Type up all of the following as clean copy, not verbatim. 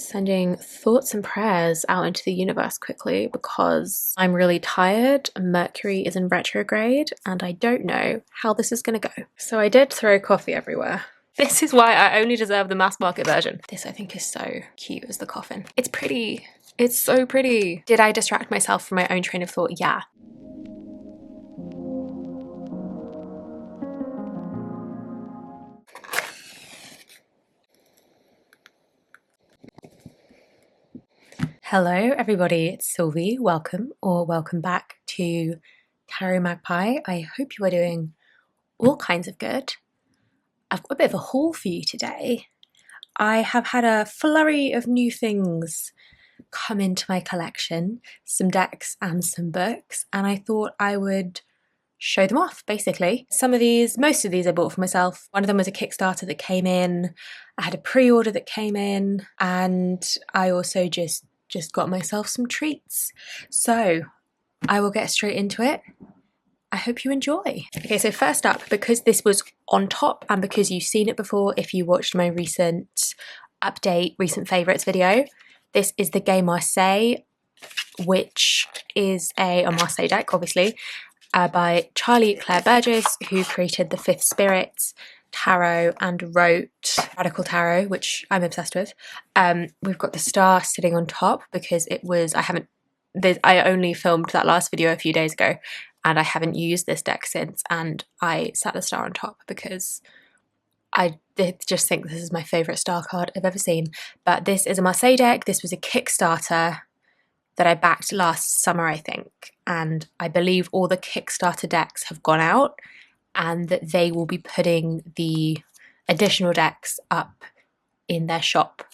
Sending thoughts and prayers out into the universe quickly because I'm really tired. Mercury is in retrograde and I don't know how this is going to go. So I did throw coffee everywhere. This is why I only deserve the mass market version. This I think is so cute as the coffin. It's pretty. It's so pretty. Did I distract myself from my own train of thought? Yeah. Hello everybody, it's Sylvie. Welcome or welcome back to Tarot Magpie. I hope you are doing all kinds of good. I've got a bit of a haul for you today. I have had a flurry of new things come into my collection, some decks and some books, and I thought I would show them off basically. Most of these I bought for myself. One of them was a Kickstarter that came in. I had a pre-order that came in, and I also just got myself some treats. So I will get straight into it. I hope you enjoy. Okay, so first up, because this was on top and because you've seen it before if you watched my recent update, recent favourites video, this is the Gay Marseille, which is a Marseille deck, obviously, by Charlie Claire Burgess, who created the Fifth Spirit Tarot and wrote Radical Tarot, which I'm obsessed with. We've got the star sitting on top because I only filmed that last video a few days ago and I haven't used this deck since, and I sat the star on top because I just think this is my favourite star card I've ever seen. But this is a Marseille deck. This was a Kickstarter that I backed last summer, I think, and I believe all the Kickstarter decks have gone out and that they will be putting the additional decks up in their shop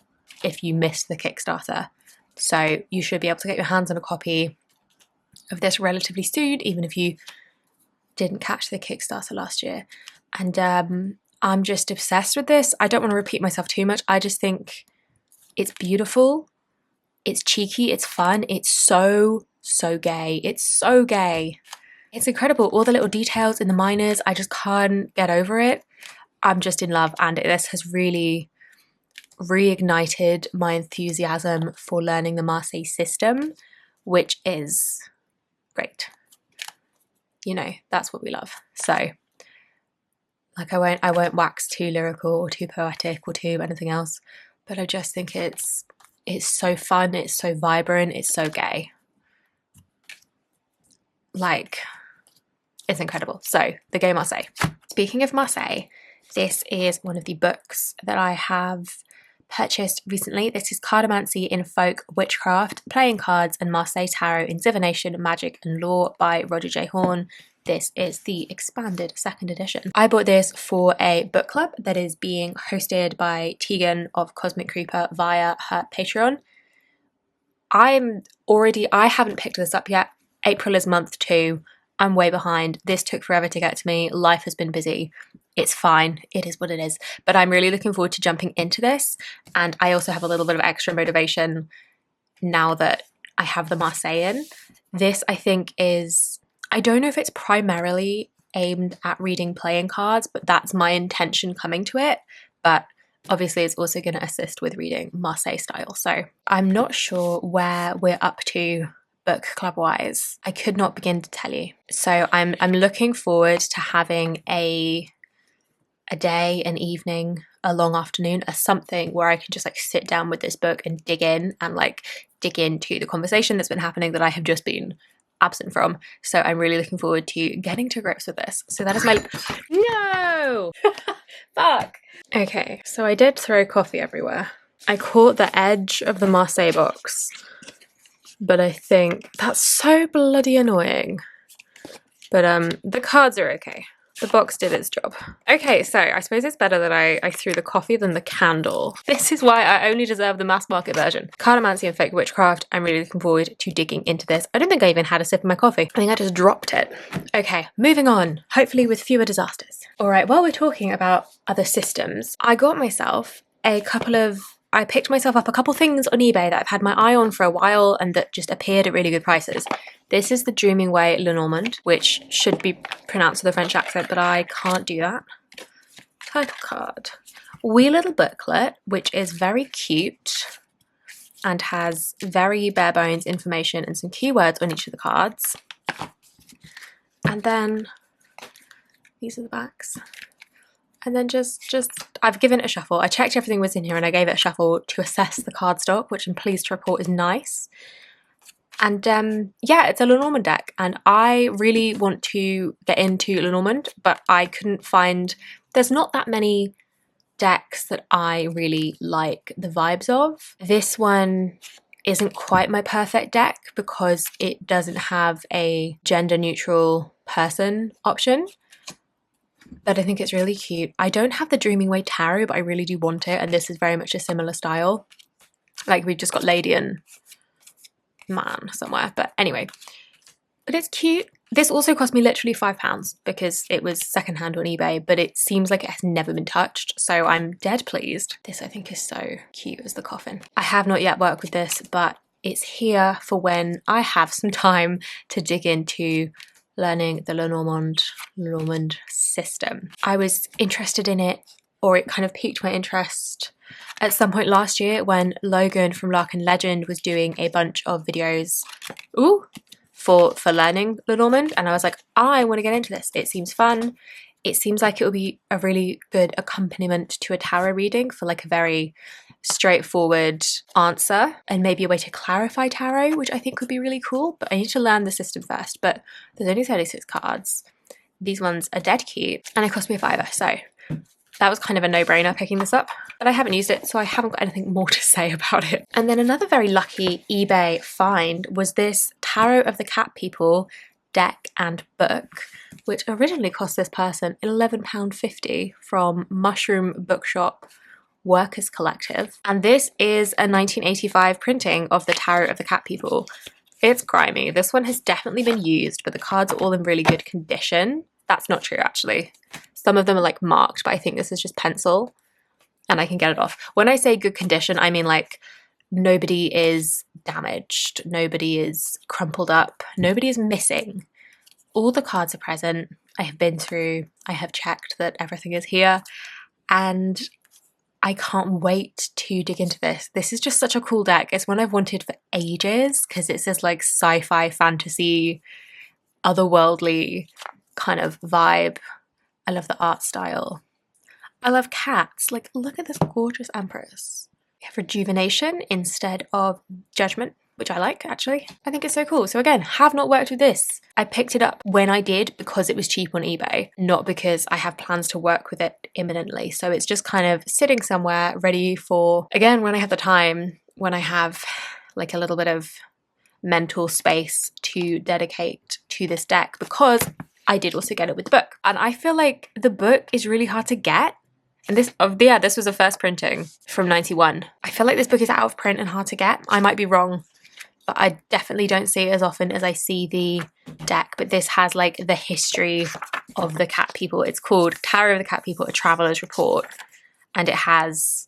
if you missed the Kickstarter. So you should be able to get your hands on a copy of this relatively soon, even if you didn't catch the Kickstarter last year. And I'm just obsessed with this. I don't want to repeat myself too much. I just think it's beautiful, it's cheeky, it's fun, it's so gay. It's so gay. It's incredible. All the little details in the minors, I just can't get over it. I'm just in love, and this has really reignited my enthusiasm for learning the Marseille system, which is great. You know, that's what we love. So, like, I won't wax too lyrical or too poetic or too anything else, but I just think it's so fun, it's so vibrant, it's so gay. Like, it's incredible. So, the Gay Marseille. Speaking of Marseille, this is one of the books that I have purchased recently. This is Cartomancy in Folk, Witchcraft, Playing Cards and Marseille Tarot in Divination, Magic and Law by Roger J. Horne. This is the expanded second edition. I bought this for a book club that is being hosted by Tegan of Cosmic Creeper via her Patreon. I haven't picked this up yet. April is month 2. I'm way behind. This took forever to get to me. Life has been busy. It's fine. It is what it is. But I'm really looking forward to jumping into this. And I also have a little bit of extra motivation now that I have the Marseille in. This, I think, is... I don't know if it's primarily aimed at reading playing cards, but that's my intention coming to it. But obviously it's also going to assist with reading Marseille style. So I'm not sure where we're up to book club wise. I could not begin to tell you. So I'm looking forward to having a day, an evening, a long afternoon, a something where I can just like sit down with this book and dig in and like dig into the conversation that's been happening that I have just been absent from. So I'm really looking forward to getting to grips with this. So that is my... No! Fuck! Okay, so I did throw coffee everywhere. I caught the edge of the Marseille box, but I think that's so bloody annoying. But the cards are okay. The box did its job. Okay, so I suppose it's better that I threw the coffee than the candle. This is why I only deserve the mass market version. Cartomancy and Fake Witchcraft. I'm really looking forward to digging into this. I don't think I even had a sip of my coffee. I think I just dropped it. Okay, moving on. Hopefully with fewer disasters. All right, while we're talking about other systems, I picked myself up a couple things on eBay that I've had my eye on for a while and that just appeared at really good prices. This is the Dreaming Way Lenormand, which should be pronounced with a French accent, but I can't do that. Title card. Wee little booklet, which is very cute. and has very bare bones information and some keywords on each of the cards. And then these are the backs. And then I've given it a shuffle. I checked everything was in here and I gave it a shuffle to assess the cardstock, which I'm pleased to report is nice. And yeah, it's a Lenormand deck, and I really want to get into Lenormand, but I couldn't find, there's not that many decks that I really like the vibes of. This one isn't quite my perfect deck because it doesn't have a gender neutral person option, but I think it's really cute. I don't have the Dreaming Way Tarot, but I really do want it, and this is very much a similar style. Like, we've just got lady and man somewhere, but anyway, but it's cute. This also cost me literally £5 because it was secondhand on eBay, but it seems like it has never been touched, so I'm dead pleased. This I think is so cute as the coffin. I have not yet worked with this, but it's here for when I have some time to dig into learning the Lenormand system. I was interested in it, or it kind of piqued my interest at some point last year when Logan from Larkin Legend was doing a bunch of videos for learning Lenormand, and I was like, I want to get into this. It seems fun. It seems like it would be a really good accompaniment to a tarot reading for like a very straightforward answer, and maybe a way to clarify tarot, which I think would be really cool, but I need to learn the system first. But there's only 36 cards. These ones are dead cute, and it cost me £5, so that was kind of a no-brainer picking this up, but I haven't used it, so I haven't got anything more to say about it. And then another very lucky eBay find was this Tarot of the Cat People deck and book, which originally cost this person £11.50 from Mushroom Bookshop Workers Collective. And this is a 1985 printing of the Tarot of the Cat People. It's grimy. This one has definitely been used, but the cards are all in really good condition. That's not true, actually. Some of them are like marked, but I think this is just pencil and I can get it off. When I say good condition, I mean like nobody is damaged, nobody is crumpled up, nobody is missing. All the cards are present. I have been through, I have checked that everything is here, and I can't wait to dig into this. This is just such a cool deck. It's one I've wanted for ages because it's this like sci-fi fantasy, otherworldly kind of vibe. I love the art style. I love cats. Like, look at this gorgeous Empress. We have Rejuvenation instead of Judgment, which I like, actually. I think it's so cool. So again, have not worked with this. I picked it up when I did because it was cheap on eBay, not because I have plans to work with it imminently. So it's just kind of sitting somewhere ready for, again, when I have the time, when I have like a little bit of mental space to dedicate to this deck, because I did also get it with the book. And I feel like the book is really hard to get. And this was a first printing from 91. I feel like this book is out of print and hard to get. I might be wrong, but I definitely don't see it as often as I see the deck. But this has like the history of the cat people. It's called Tarot of the Cat People, A Traveller's Report. And it has,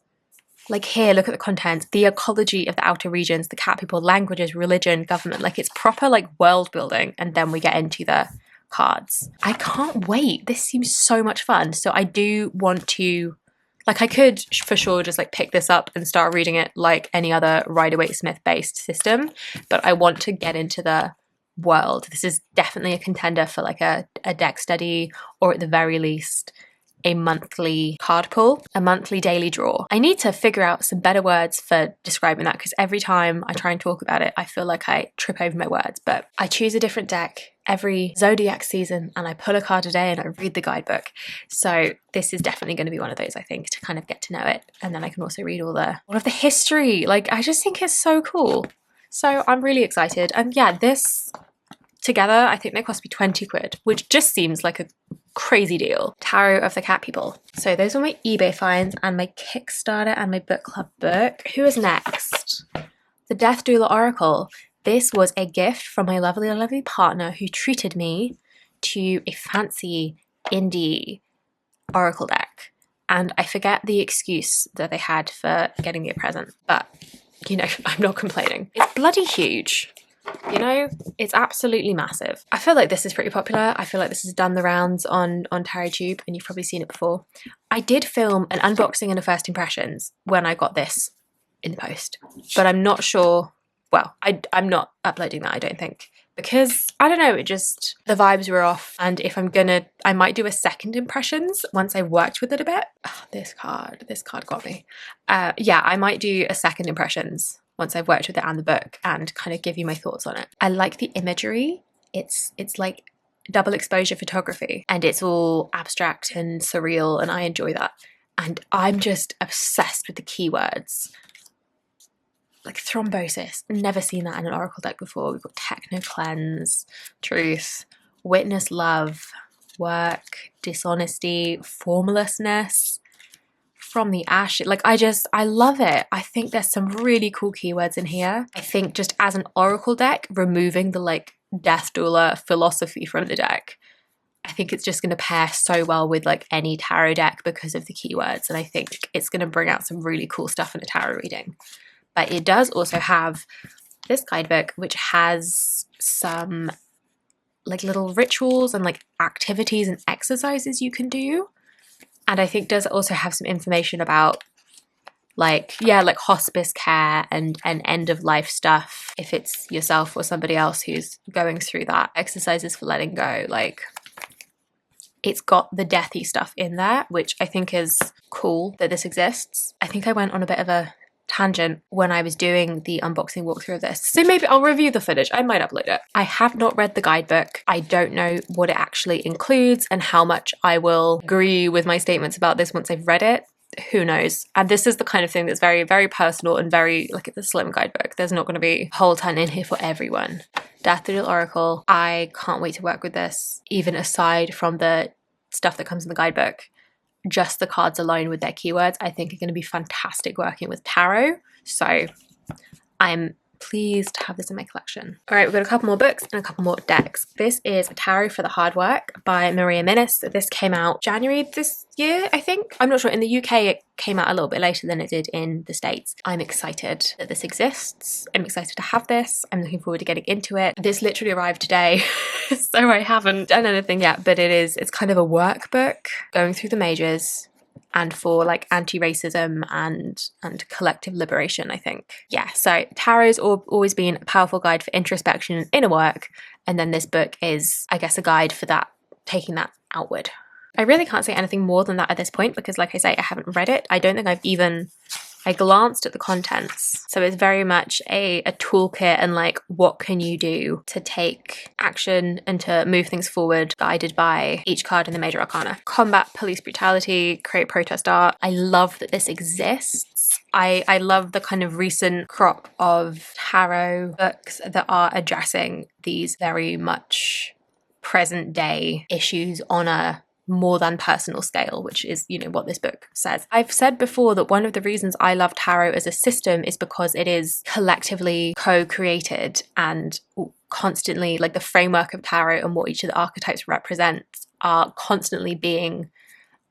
like here, look at the contents, the ecology of the outer regions, the cat people, languages, religion, government. Like it's proper like world building. And then we get into the cards. I can't wait. This seems so much fun. So I do want to, like I could for sure just like pick this up and start reading it like any other Rider-Waite-Smith based system, but I want to get into the world. This is definitely a contender for like a deck study, or at the very least a monthly card pull, a monthly daily draw. I need to figure out some better words for describing that, because every time I try and talk about it, I feel like I trip over my words. But I choose a different deck every zodiac season and I pull a card a day and I read the guidebook. So this is definitely going to be one of those, I think, to kind of get to know it. And then I can also read all of the history. Like, I just think it's so cool. So I'm really excited. And yeah, this together, I think they cost me 20 quid, which just seems like a crazy deal. Tarot of the Cat People. So those are my eBay finds and my Kickstarter and my book club book. Who is next? The Death Doula Oracle. This was a gift from my lovely, lovely partner who treated me to a fancy indie oracle deck. And I forget the excuse that they had for getting me a present, but you know, I'm not complaining. It's bloody huge. You know, it's absolutely massive. I feel like this is pretty popular. I feel like this has done the rounds on TarotTube, and you've probably seen it before. I did film an unboxing and a first impressions when I got this in the post. But I'm not sure, well, I'm not uploading that, I don't think. Because, I don't know, it just, the vibes were off. And if I'm gonna, I might do a second impressions once I worked with it a bit. Oh, this card got me. Yeah, I might do a second impressions once I've worked with it and the book and kind of give you my thoughts on it. I like the imagery. It's like double exposure photography and it's all abstract and surreal and I enjoy that. And I'm just obsessed with the keywords. Like thrombosis, never seen that in an oracle deck before. We've got techno cleanse, truth, witness love, work, dishonesty, formlessness, from the ash. Like I love it. I think there's some really cool keywords in here. I think just as an oracle deck, removing the like death doula philosophy from the deck, I think it's just going to pair so well with like any tarot deck because of the keywords. And I think it's going to bring out some really cool stuff in a tarot reading. But it does also have this guidebook, which has some like little rituals and like activities and exercises you can do. And I think does also have some information about like, yeah, like hospice care and end of life stuff. If it's yourself or somebody else who's going through that, exercises for letting go, like it's got the deathy stuff in there, which I think is cool that this exists. I think I went on a bit of a tangent when I was doing the unboxing walkthrough of this, so maybe I'll review the footage. I might upload it. I have not read the guidebook. I don't know what it actually includes and how much I will agree with my statements about this once I've read it. Who knows? And this is the kind of thing that's very, very personal and very, like, it's a slim guidebook. There's not going to be a whole ton in here for everyone. Daffodil Oracle. I can't wait to work with this, even aside from the stuff that comes in the guidebook. Just the cards alone with their keywords, I think are going to be fantastic working with tarot. So I'm pleased to have this in my collection. All right, we've got a couple more books and a couple more decks. This is Tarot for the Hard Work by Maria Minnis. This came out January this year, I think. I'm not sure. In the UK, it came out a little bit later than it did in the States. I'm excited that this exists. I'm excited to have this. I'm looking forward to getting into it. This literally arrived today, so I haven't done anything yet, but it's kind of a workbook going through the majors and for like anti-racism and collective liberation, I think. Yeah, so tarot's always been a powerful guide for introspection and inner work, and then this book is, I guess, a guide for that, taking that outward. I really can't say anything more than that at this point because, like I say, I haven't read it. I don't think I glanced at the contents. So it's very much a toolkit and like, what can you do to take action and to move things forward, guided by each card in the major arcana. Combat police brutality, create protest art. I love that this exists. I love the kind of recent crop of tarot books that are addressing these very much present day issues on a more than personal scale, which is, you know, what this book says. I've said before that one of the reasons I love tarot as a system is because it is collectively co-created and constantly, like, the framework of tarot and what each of the archetypes represents are constantly being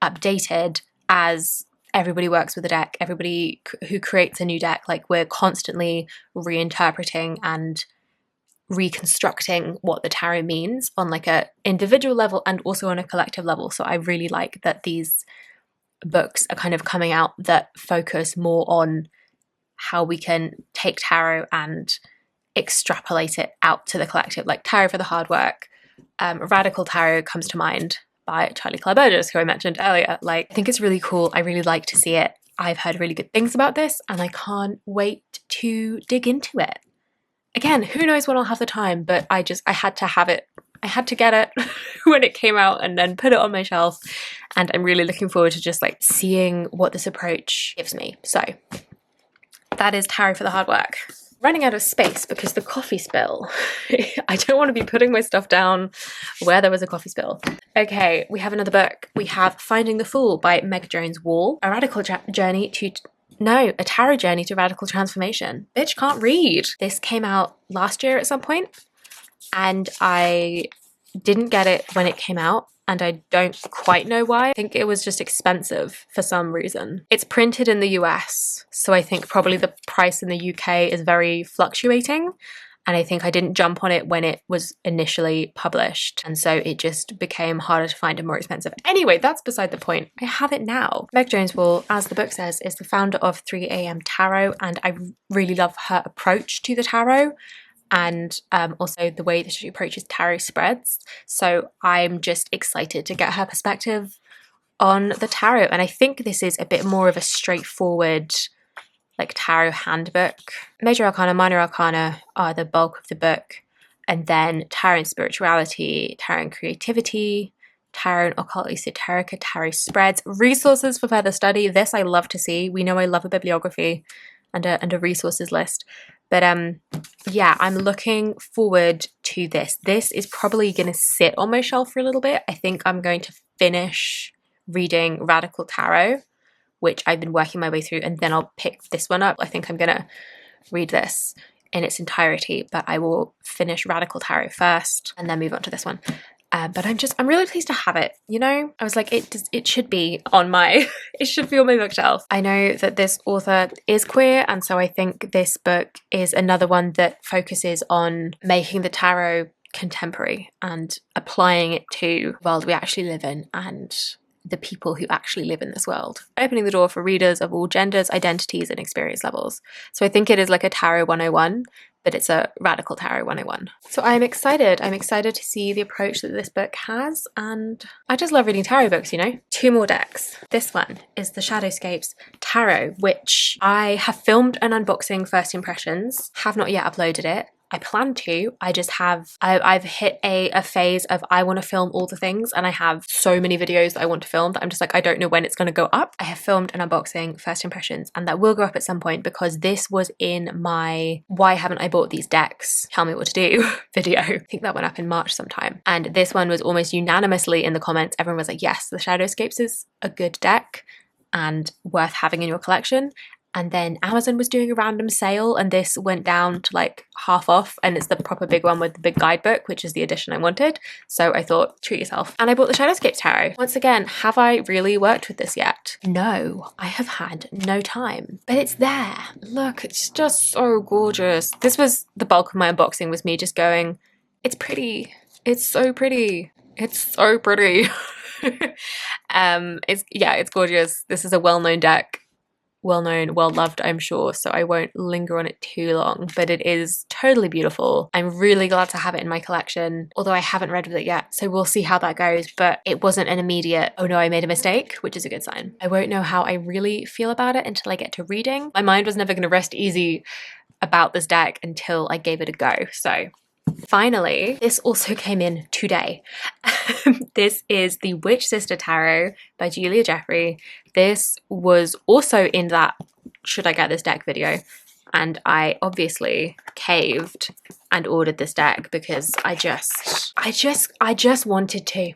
updated as everybody works with a deck. Everybody who creates a new deck, like, we're constantly reinterpreting and reconstructing what the tarot means on like a individual level and also on a collective level. So I really like that these books are kind of coming out that focus more on how we can take tarot and extrapolate it out to the collective, like Tarot for the Hard Work. Radical Tarot comes to mind by Charlie Claire Burgess, who I mentioned earlier. Like, I think it's really cool. I really like to see it. I've heard really good things about this and I can't wait to dig into it. Again, who knows when I'll have the time, but I had to have it. I had to get it when it came out and then put it on my shelf. And I'm really looking forward to just like seeing what this approach gives me. So that is Tarot for the Hard Work. Running out of space because the coffee spill. I don't want to be putting my stuff down where there was a coffee spill. Okay, we have another book. We have Finding the Fool by Meg Jones Wall, a radical journey to... No, a tarot journey to radical transformation. Bitch can't read. This came out last year at some point, and I didn't get it when it came out, and I don't quite know why. I think it was just expensive for some reason. It's printed in the US, so I think probably the price in the UK is very fluctuating, And I think I didn't jump on it when it was initially published. And so it just became harder to find and more expensive. Anyway, that's beside the point. I have it now. Meg Joneswall, as the book says, is the founder of 3am Tarot. And I really love her approach to the tarot. And also the way that she approaches tarot spreads. So I'm just excited to get her perspective on the tarot. And I think this is a bit more of a straightforward like tarot handbook. Major Arcana, Minor Arcana are the bulk of the book, and then Tarot and Spirituality, Tarot and Creativity, Tarot and Occult Esoterica, Tarot Spreads, resources for further study. This I love to see. We know I love a bibliography and a resources list. But yeah, I'm looking forward to this. This is probably going to sit on my shelf for a little bit. I think I'm going to finish reading Radical Tarot, which I've been working my way through, and then I'll pick this one up. I think I'm gonna read this in its entirety, but I will finish Radical Tarot first and then move on to this one. But I'm really pleased to have it. You know, I was like, it should be on my, it should be on my bookshelf. I know that this author is queer, and so I think this book is another one that focuses on making the tarot contemporary and applying it to the world we actually live in and the people who actually live in this world, opening the door for readers of all genders, identities, and experience levels. So I think it is like a Tarot 101, but it's a Radical Tarot 101. So I'm excited. I'm excited to see the approach that this book has, and I just love reading tarot books, you know? 2 more decks. This one is the Shadowscapes Tarot, which I have filmed an unboxing first impressions, have not yet uploaded it. I plan to. I just have, I've hit a phase of I want to film all the things, and I have so many videos that I want to film that I'm just like, I don't know when it's going to go up. I have filmed an unboxing first impressions, and that will go up at some point because this was in my why haven't I bought these decks, tell me what to do video. I think that went up in March sometime. And this one was almost unanimously in the comments. Everyone was like, yes, the Shadowscapes is a good deck and worth having in your collection. And then Amazon was doing a random sale, and this went down to like half off, and it's the proper big one with the big guidebook, which is the edition I wanted. So I thought, treat yourself. And I bought the Shadowscapes Tarot. Once again, have I really worked with this yet? No, I have had no time, but it's there. Look, it's just so gorgeous. This was the bulk of my unboxing, was me just going, it's pretty. It's so pretty. It's so pretty. It's gorgeous. This is a well-known deck. Well-known, well-loved, I'm sure, so I won't linger on it too long, but it is totally beautiful. I'm really glad to have it in my collection, although I haven't read with it yet, so we'll see how that goes, but it wasn't an immediate, oh no, I made a mistake, which is a good sign. I won't know how I really feel about it until I get to reading. My mind was never going to rest easy about this deck until I gave it a go, so finally, this also came in today. This is the Witch Sister Tarot by Julia Jeffrey. This was also in that should I get this deck video, and I obviously caved and ordered this deck because I just wanted to.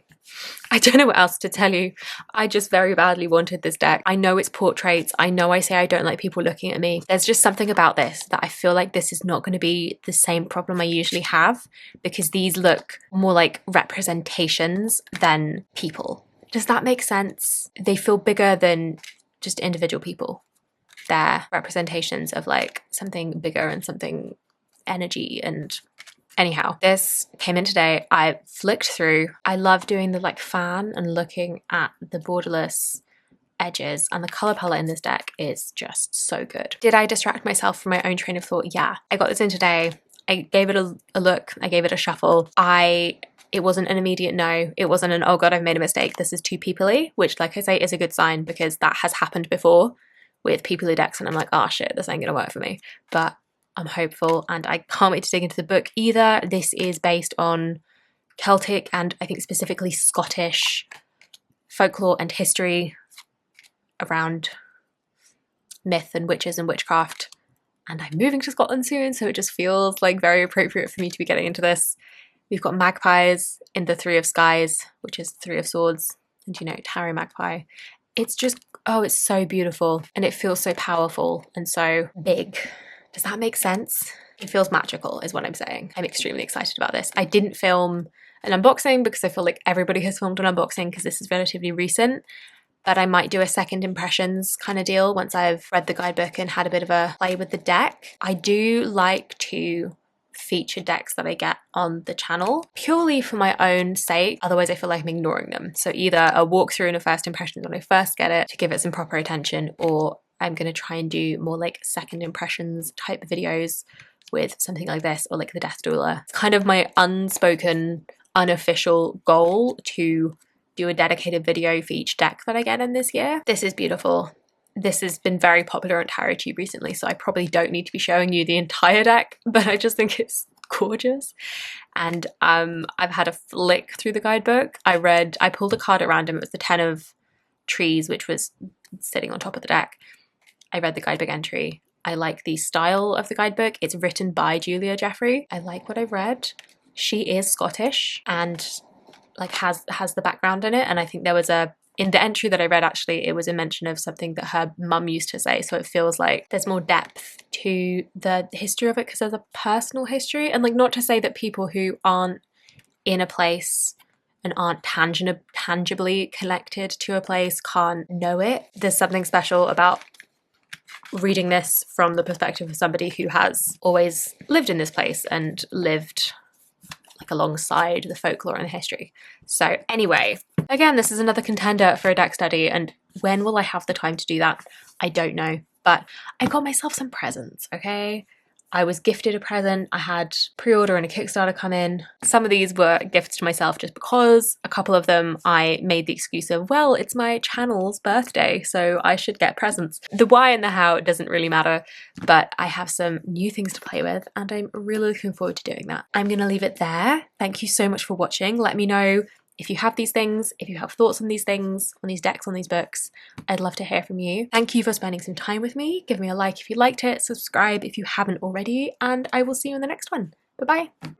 I don't know what else to tell you. I just very badly wanted this deck. I know it's portraits. I know I say I don't like people looking at me. There's just something about this that I feel like this is not going to be the same problem I usually have, because these look more like representations than people. Does that make sense? They feel bigger than just individual people. They're representations of like something bigger and something energy and... Anyhow, this came in today. I flicked through. I love doing the like fan and looking at the borderless edges, and the color palette in this deck is just so good. Did I distract myself from my own train of thought? Yeah. I got this in today. I gave it a look. I gave it a shuffle. It wasn't an immediate no. It wasn't an, oh God, I've made a mistake. This is too people-y, which like I say is a good sign because that has happened before with people-y decks, and I'm like, oh shit, this ain't gonna work for me. But I'm hopeful, and I can't wait to dig into the book either. This is based on Celtic and I think specifically Scottish folklore and history around myth and witches and witchcraft. And I'm moving to Scotland soon, so it just feels like very appropriate for me to be getting into this. We've got magpies in the Three of Skies, which is Three of Swords, and you know, Tarot Magpie. It's just, oh, it's so beautiful, and it feels so powerful and so big. Does that make sense? It feels magical is what I'm saying. I'm extremely excited about this. I didn't film an unboxing because I feel like everybody has filmed an unboxing because this is relatively recent, but I might do a second impressions kind of deal once I've read the guidebook and had a bit of a play with the deck. I do like to featured decks that I get on the channel, purely for my own sake. Otherwise I feel like I'm ignoring them. So either a walkthrough and a first impressions when I first get it to give it some proper attention, or I'm going to try and do more like second impressions type videos with something like this, or like the Death Doula. It's kind of my unspoken, unofficial goal to do a dedicated video for each deck that I get in this year. This is beautiful. This has been very popular on TarotTube recently, so I probably don't need to be showing you the entire deck, but I just think it's gorgeous. And I've had a flick through the guidebook. I pulled a card at random. It was the 10 of Trees, which was sitting on top of the deck. I read the guidebook entry. I like the style of the guidebook. It's written by Julia Jeffrey. I like what I've read. She is Scottish and like has the background in it. And I think there was in the entry that I read, actually, it was a mention of something that her mum used to say. So it feels like there's more depth to the history of it because there's a personal history. And like, not to say that people who aren't in a place and aren't tangibly connected to a place can't know it. There's something special about reading this from the perspective of somebody who has always lived in this place and lived like alongside the folklore and the history. So anyway, again, this is another contender for a deck study, and when will I have the time to do that? I don't know, but I got myself some presents, okay? I was gifted a present. I had pre-order and a Kickstarter come in. Some of these were gifts to myself just because. A couple of them I made the excuse of, well, it's my channel's birthday, so I should get presents. The why and the how doesn't really matter, but I have some new things to play with and I'm really looking forward to doing that. I'm gonna leave it there. Thank you so much for watching. Let me know if you have these things, if you have thoughts on these things, on these decks, on these books. I'd love to hear from you. Thank you for spending some time with me. Give me a like if you liked it, subscribe if you haven't already, and I will see you in the next one. Bye-bye.